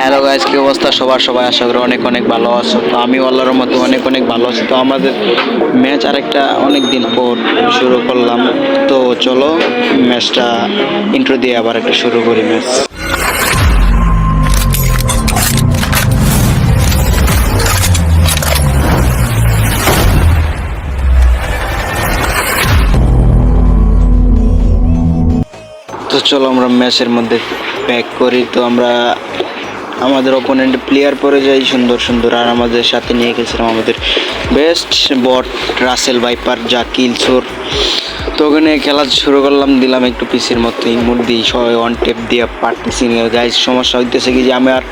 Hello guys, কি অবস্থা সবার? সবাই আশা করি অনেক অনেক ভালো আছো। তো আমি আল্লাহর মতো অনেক অনেক ভালো আছি। তো আমাদের ম্যাচ আরেকটা অনেক দিন পর শুরু করলাম। তো চলো ম্যাচটা ইন্ট্রো দিয়ে আবার একটা শুরু করি ম্যাচ। তো চলো আমরা ম্যাচের মধ্যে ব্যাক করি। তো আমরা আমাদের অপোনেন্ট প্লেয়ার পরে যাই সুন্দর সুন্দর, আর আমাদের সাথে নিয়ে গেছিলাম আমাদের বেস্ট বট রাসেল ভাইপার যা কিলচোর। তো ওখানে খেলা শুরু করলাম, দিলাম একটু পিসির মতো ইমোট দিই, সবাই অন টেপ দিয়ে পারতেছি না গাইজ। সমস্যা হইতেছে কি যে আমি আর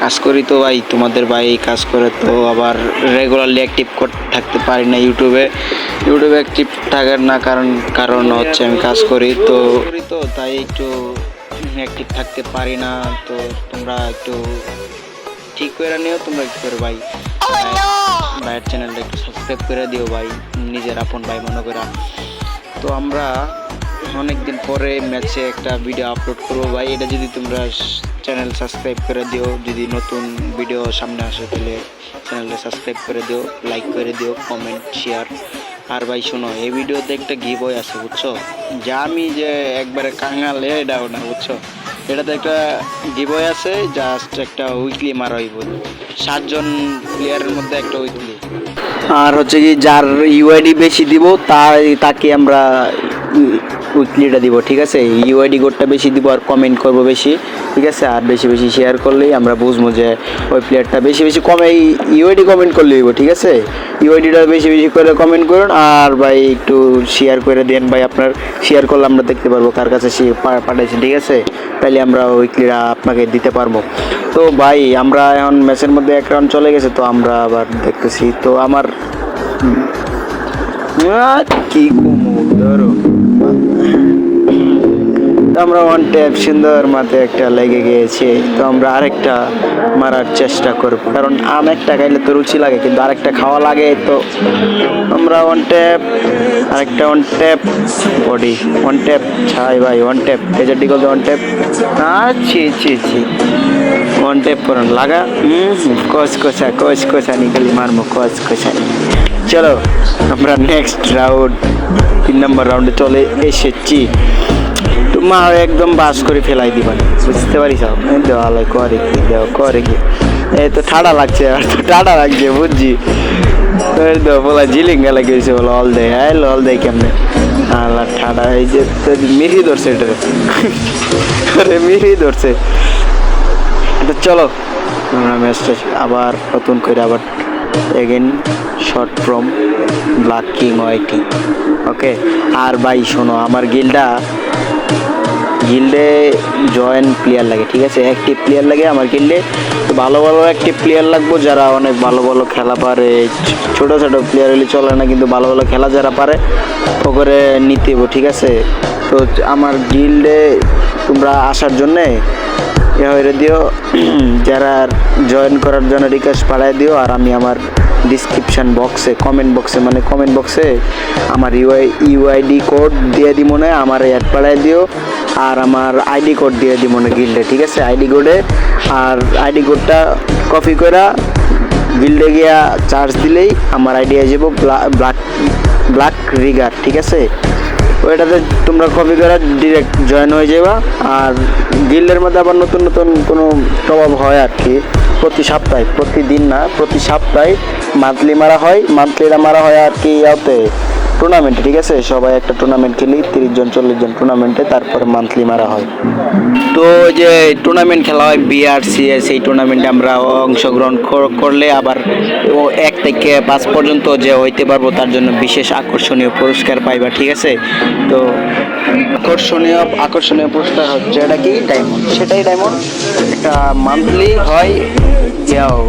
কাজ করি, তো ভাই তোমাদের ভাই এই কাজ করে, তো আবার রেগুলারলি অ্যাক্টিভ থাকতে পারি না ইউটিউবে অ্যাক্টিভ থাকার না কারণ হচ্ছে আমি কাজ করি, তো তাই একটু অ্যাক্টিভ থাকতে পারি না। তো তোমরা একটু ঠিক করে নিও, তোমরা কি করে ভাই ভাইয়ের চ্যানেলটা একটু সাবস্ক্রাইব করে দিও ভাই, নিজের আপন ভাই মনে করা। তো আমরা অনেক দিন পরে ম্যাচে একটা ভিডিও আপলোড করবো ভাই, এটা যদি তোমরা চ্যানেল সাবস্ক্রাইব করে দিও, যদি নতুন ভিডিও সামনে আসে তাহলে চ্যানেলটা সাবস্ক্রাইব করে দিও, লাইক করে দিও, কমেন্ট শেয়ার। আর ভাই শোনো, এই ভিডিওতে একটা গিভওয়ে আছে বুঝছো, যা আমি যে একবারে কাঙাল এটাও না বুঝছো, এটাতে একটা গিভওয়ে আছে, জাস্ট একটা উইকলি মারা হইব 7 জন প্লেয়ারের মধ্যে একটা উইকলি। আর হচ্ছে কি যার ইউআইডি বেশি দিব তাকে আমরা উইকলিটা দিব, ঠিক আছে? ইউআইডি কোডটা বেশি দিব আর কমেন্ট করব বেশি, ঠিক আছে? আর বেশি বেশি শেয়ার করলেই আমরা বুঝবো যে ওই প্লেয়ারটা বেশি বেশি ইউআইডি কমেন্ট করলে দিব, ঠিক আছে? ইউআইডিটা বেশি বেশি করে কমেন্ট করুন, আর ভাই একটু শেয়ার করে দেন ভাই, আপনার শেয়ার করলে আমরা দেখতে পারবো কার কাছে সে পাঠাইছে, ঠিক আছে? তাহলে আমরা উইকলিটা আপনাকে দিতে পারবো। তো ভাই আমরা এখন ম্যাচের মধ্যে 1 রাউন্ড চলে গেছে, তো আমরা আবার দেখতেছি। তো আমার কি ধরো আমরা ওয়ান ট্যাপ সুন্দর মাথায় একটা লেগে গিয়েছে, তো আমরা আরেকটা মারার চেষ্টা করব, কারণ একটা খাইলে তো রুচি লাগে, কিন্তু আরেকটা খাওয়া লাগে। তো আমরা আরেকটা one tap body one tap ছাই ভাই, ওয়ান ট্যাপ এজার ডিগল ওয়ান ট্যাপ ওয়ান ট্যাপ করুন লাগা কষা নিকালি মারমো কষানি। চলো আমরা নেক্সট রাউন্ড 3 নম্বর রাউন্ডে চলে এসেছি। মা একদম বাস করে ফেলাই দিবা, বুঝতে পারিস? দেওয়ালাই করে কি এই তো ঠাডা লাগছে, আর তো ঠাডা লাগছে বুঝছি। বলা ঝিলিঙ্গা লাগিয়েছে, বলো অল দেয়, হ্যাঁ অল দেয় কেমনে আল্লাহ ঠাডা। এই যে মিরি ধরছে, এটা মিরি ধরছে। তো চলো আমরা ম্যাচটা আবার নতুন করে আবার again short from black king ওয়াইটি, ওকে? আর ভাই শোনো, আমার গিল্ডে জয়েন্ট প্লেয়ার লাগে, ঠিক আছে? অ্যাক্টিভ প্লেয়ার লাগে আমার গিল্ডে। তো ভালো ভালো অ্যাক্টিভ প্লেয়ার লাগবো, যারা অনেক ভালো ভালো খেলা পারে। ছোটো ছোটো প্লেয়ার হলে চলে না, কিন্তু ভালো ভালো খেলা যারা পারে ও করে নিতে হবো, ঠিক আছে? তো আমার গিল্ডে তোমরা আসার জন্যে হয়ে দিও, যারা জয়েন করার জন্য রিকোয়েস্ট পাঠায় দিও। আর আমি আমার ডিসক্রিপশান বক্সে কমেন্ট বক্সে আমার ইউআইডি কোড দিয়ে দিব, মনে আমার অ্যাড পাঠায় দিও, আর আমার আইডি কোড দিয়ে দিব মনে গিল্ডে, ঠিক আছে? আইডি কোডে আর আইডি কোডটা কপি করে গিল্ডে গিয়া চার্জ দিলেই আমার আইডি হয়ে যাবো ব্ল্যাক রিগার, ঠিক আছে? ওইটাতে তোমরা কপি করে ডিরেক্ট জয়েন হয়ে যাবা। আর গিল্ডের মধ্যে আবার নতুন নতুন কোনো প্রভাব হয় আর কি, প্রতিদিন না, প্রতি সপ্তাহে মান্থলি মারা হয়। মান্থলিটা মারা হয় আর কি ইয়াতে টুর্নামেন্টে, ঠিক আছে? সবাই একটা টুর্নামেন্ট খেলি, 30 জন 40 জন টুর্নামেন্টে, তারপরে মান্থলি মারা হয়। তো যে টুর্নামেন্ট খেলা হয় BRCS, এই টুর্নামেন্টে আমরা অংশগ্রহণ করলে আবার 1 থেকে 5 পর্যন্ত যে হইতে পারবো তার জন্য বিশেষ আকর্ষণীয় পুরস্কার পাইবা, ঠিক আছে? তো আকর্ষণীয় পুরস্কার হচ্ছে এটা কি ডায়মন্ড, সেটাই ডায়মন্ড। একটা মান্থলি হয় ইয়াও।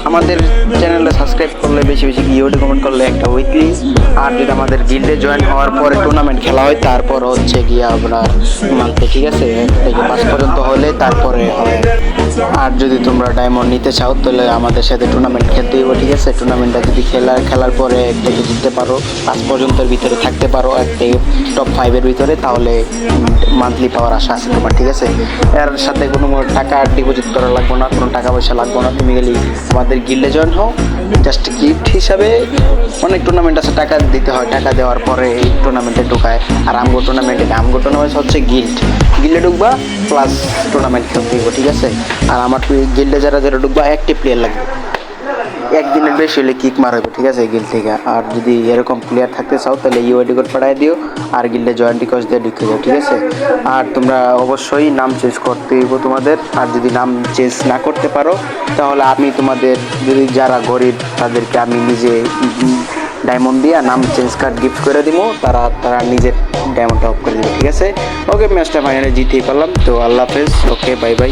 আমাদের চ্যানেলটা সাবস্ক্রাইব করলে, বেশি বেশি ইউটি কমেন্ট করলে একটা উইকলি। আর যদি আমাদের গিল্ডে জয়েন হওয়ার পরে টুর্নামেন্ট খেলা হয়, তারপর হচ্ছে গিয়ে আমরা মান্থলি, ঠিক আছে? 1 থেকে 5 পর্যন্ত হলে তারপরে হয়। আর যদি তোমরা ডায়মন্ড নিতে চাও তাহলে আমাদের সাথে টুর্নামেন্ট খেলতে হইব, ঠিক আছে? টুর্নামেন্টটা যদি খেলার পরে একটাকে জিততে পারো, 5 পর্যন্তের ভিতরে থাকতে পারো একটি টপ 5-এর ভিতরে, তাহলে মান্থলি পাওয়ার আশা আছে তোমার, ঠিক আছে? এর সাথে কোনো টাকা ডিপোজিট করা লাগবে না, কোনো টাকা পয়সা লাগবে না। তুমি গেলে আমাদের গিল্ডে জয়েন হও, জাস্ট গিফট হিসাবে। অনেক টুর্নামেন্ট আছে টাকা দিতে হয়, টাকা দেওয়ার পরে এই টুর্নামেন্টে ঢোকায়। আর আমগো টুর্নামেন্ট হচ্ছে গিল্ডে ঢুকবা প্লাস টুর্নামেন্ট খেলতে হইব, ঠিক আছে? আর আমার গিল্ডে যারা ঢুকবা অ্যাক্টিভ প্লেয়ার লাগবে, একদিনের বেশি হলে কিক মারাবে, ঠিক আছে? গিল্ড থেকে। আর যদি এরকম প্লেয়ার থাকতে চাও তাহলে ইউআইডি কোড পাঠিয়ে দিও আর গিল্ডে জয়েন্ট রিকোয়েস্ট দিয়ে ঢুকে যাও, ঠিক আছে? আর তোমরা অবশ্যই নাম চেঞ্জ করতে হইব তোমাদের। আর যদি নাম চেঞ্জ না করতে পারো তাহলে আমি তোমাদের, যদি যারা গরিব তাদেরকে আমি নিজে ডায়মন্ড দিয়ে নাম চেঞ্জ কার্ড গিফট করে দিব, তারা নিজের ডায়মন্ডটা অফ করে দিবে, ঠিক আছে? ওকে, ম্যাচটা ফাইনালে জিতেই পারলাম, তো আল্লাহ হাফেজ, ওকে, বাই বাই।